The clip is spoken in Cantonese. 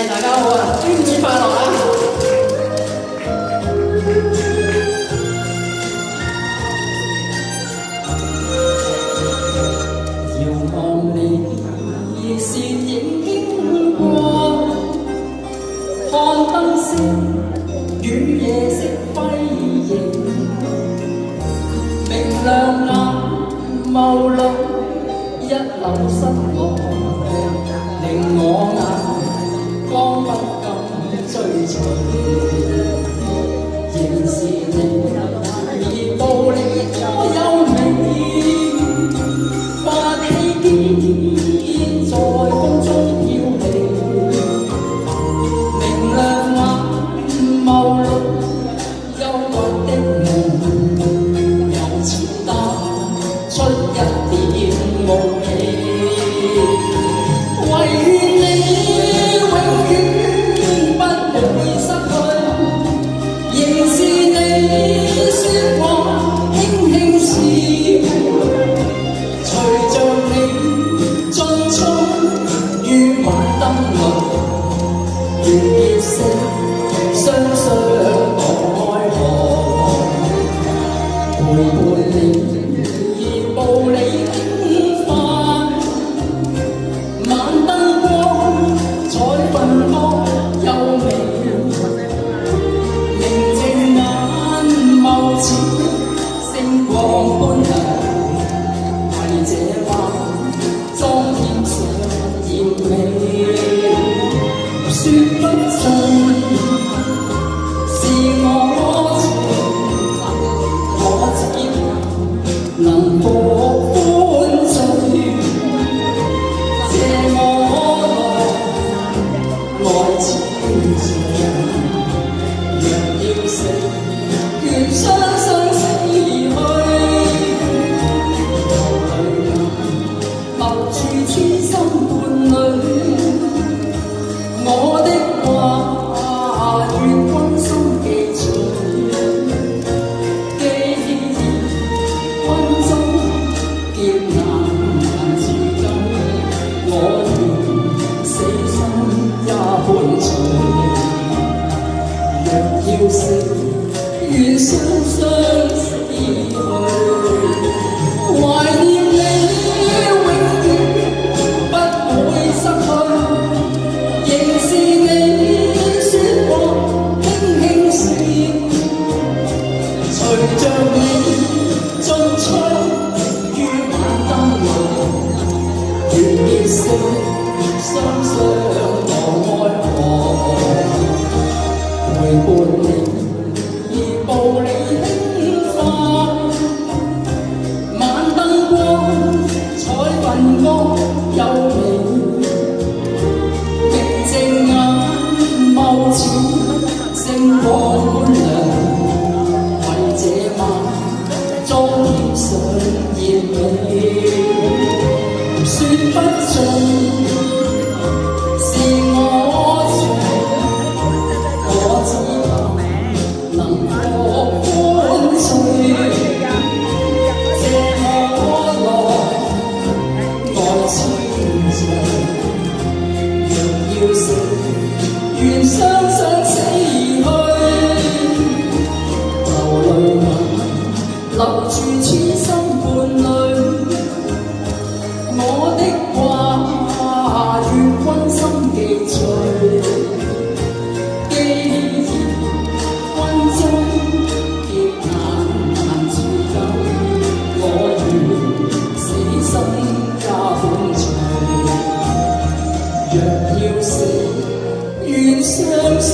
大家好啊，端午節快樂啊！遙望你是影經過，看燈飾與夜色輝映，明亮眼眸裏一縷失落，令我眼光不敢追隨。仍是你，而道理多優美，發起肩在風中飄起，明亮眼眸裏憂鬱的夢，由淺淡出一點霧氣。唯願你永遠不會失去，仍是你說話輕輕笑，隨着你進出於晚燈裏，願結識雙雙講愛河，陪伴你而步你輕快。星光般亮，為這晚裝點上豔美，說不盡是我情，我只能博歡醉，借我來千丈，若要死，願雙雙死去，留住痴心伴侶。我的話願君心記住，記憶君中劫難自禁，我願死心也伴隨。若要死，願雙雙死去，懷念你永遠不會失去，仍是你說話輕輕笑，隨着你進出於晚燈裏，願結識雙雙講愛河，陪伴你步履輕快，晚燈光彩雲光優美，明淨眼眸似星光般亮，為這晚裝點上豔美，說不盡是我情，我只能歡醉，借我來千丈，若要死，願雙雙死去，流淚眼留住痴心伴侶。我的話願君心記住，若要死，願雙雙